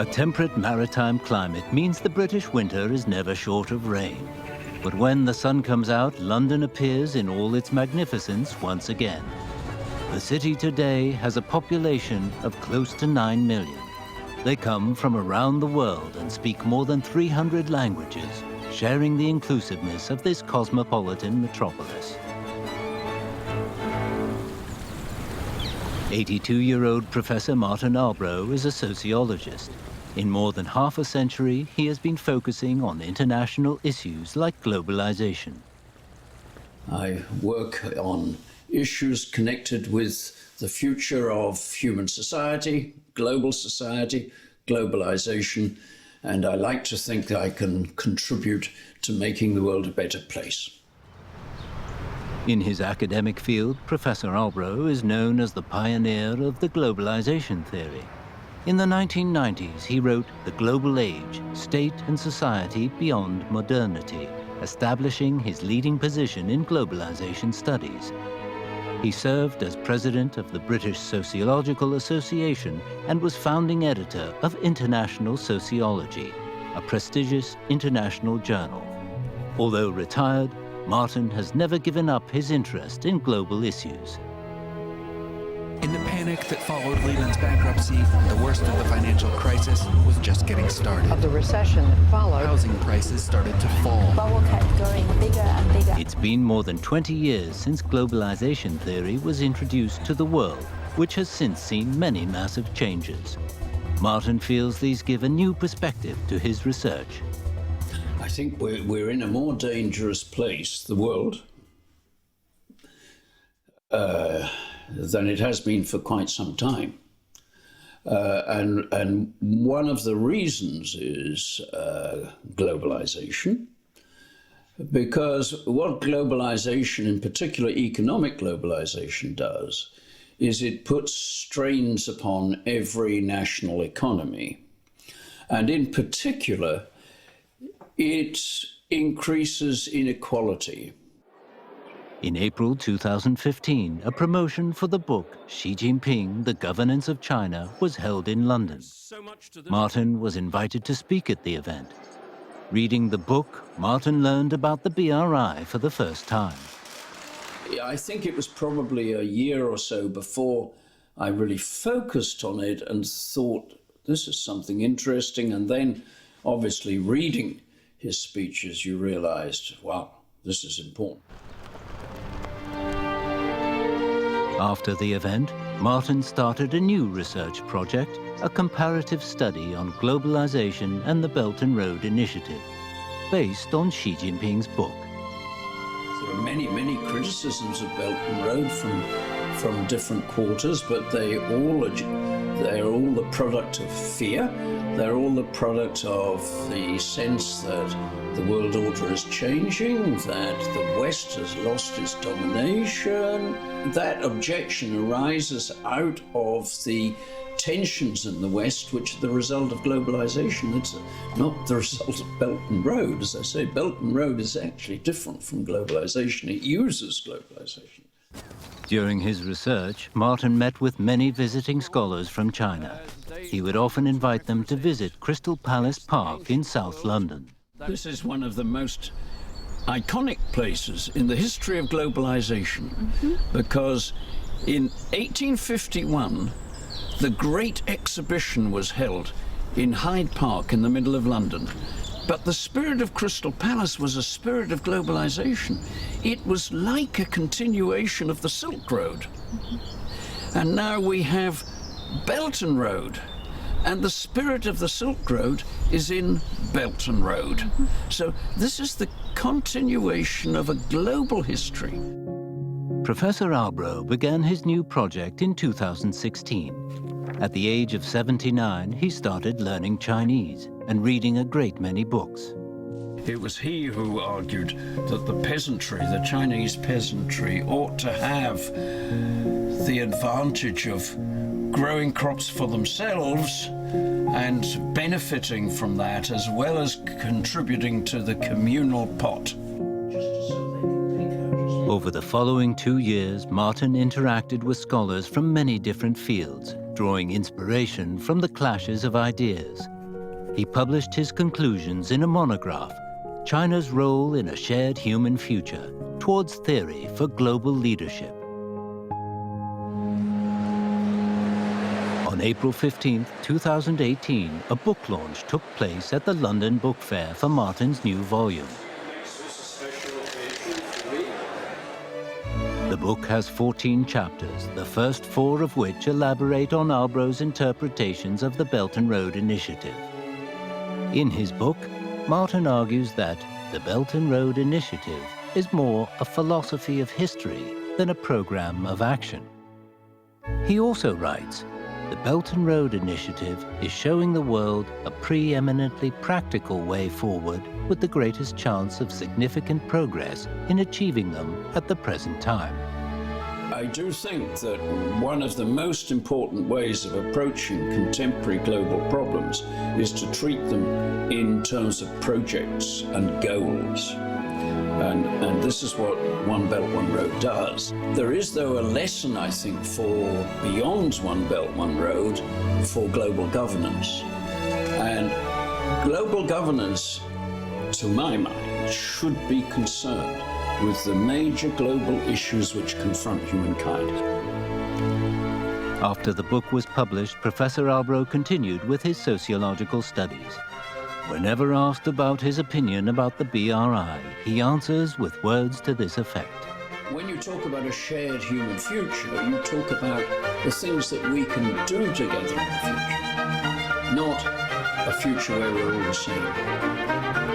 A temperate maritime climate means the British winter is never short of rain. But when the sun comes out, London appears in all its magnificence once again. The city today has a population of close to 9 million. They come from around the world and speak more than 300 languages, sharing the inclusiveness of this cosmopolitan metropolis. 82-year-old Professor Martin Albrow is a sociologist. In more than half a century, he has been focusing on international issues like globalization. I work on issues connected with the future of human society, globalization, and I like to think that I can contribute to making the world a better place. In his academic field, Professor Albrow is known as the pioneer of the globalization theory. In the 1990s, he wrote The Global Age, State and Society Beyond Modernity, establishing his leading position in globalization studies. He served as president of the British Sociological Association and was founding editor of International Sociology, a prestigious international journal. Although retired, Martin has never given up his interest in global issues. In the panic that followed Lehman's bankruptcy, the worst of the financial crisis was just getting started. Of the recession that followed, housing prices started to fall. Bubble kept growing bigger and bigger. It's been more than 20 years since globalization theory was introduced to the world, which has since seen many massive changes. Martin feels these give a new perspective to his research. I think we're in a more dangerous place, the world, than it has been for quite some time. And one of the reasons is globalization, because what globalization, in particular economic globalization, does is it puts strains upon every national economy. And in particular, it increases inequality. In April 2015, a promotion for the book Xi Jinping, The Governance of China was held in London. Martin was invited to speak at the event. Reading the book, Martin learned about the BRI for the first time. I think it was probably a year or so before I really focused on it and thought, this is something interesting. And then, obviously, reading his speeches, you realized, wow, this is important. After the event, Martin started a new research project, a comparative study on globalization and the Belt and Road Initiative, based on Xi Jinping's book. There are many, many criticisms of Belt and Road from different quarters, but they're all the product of fear. They're all the product of the sense that the world order is changing, that the West has lost its domination. That objection arises out of the tensions in the West, which are the result of globalization. It's not the result of Belt and Road. As I say, Belt and Road is actually different from globalization. It uses globalization. During his research, Martin met with many visiting scholars from China. He would often invite them to visit Crystal Palace Park in South London. This is one of the most iconic places in the history of globalization, because in 1851, the Great Exhibition was held in Hyde Park in the middle of London. But the spirit of Crystal Palace was a spirit of globalization. It was like a continuation of the Silk Road. And now we have Belt and Road, and the spirit of the Silk Road is in Belt and Road. So this is the continuation of a global history. Professor Albrow began his new project in 2016. At the age of 79, he started learning Chinese and reading a great many books. It was he who argued that the peasantry, the Chinese peasantry, ought to have the advantage of growing crops for themselves and benefiting from that, as well as contributing to the communal pot. Over the following 2 years, Martin interacted with scholars from many different fields, drawing inspiration from the clashes of ideas. He published his conclusions in a monograph, China's Role in a Shared Human Future, Towards Theory for Global Leadership. On April 15, 2018, a book launch took place at the London Book Fair for Martin's new volume. The book has 14 chapters, the first 4 of which elaborate on Albrow's interpretations of the Belt and Road Initiative. In his book, Martin argues that the Belt and Road Initiative is more a philosophy of history than a program of action. He also writes, the Belt and Road Initiative is showing the world a preeminently practical way forward with the greatest chance of significant progress in achieving them at the present time. I do think that one of the most important ways of approaching contemporary global problems is to treat them in terms of projects and goals. And this is what One Belt, One Road does. There is, though, a lesson, I think, for beyond One Belt, One Road for global governance. And global governance, to my mind, should be concerned with the major global issues which confront humankind. After the book was published, Professor Albrow continued with his sociological studies. Whenever asked about his opinion about the BRI, he answers with words to this effect. When you talk about a shared human future, you talk about the things that we can do together in the future, not a future where we're all the same.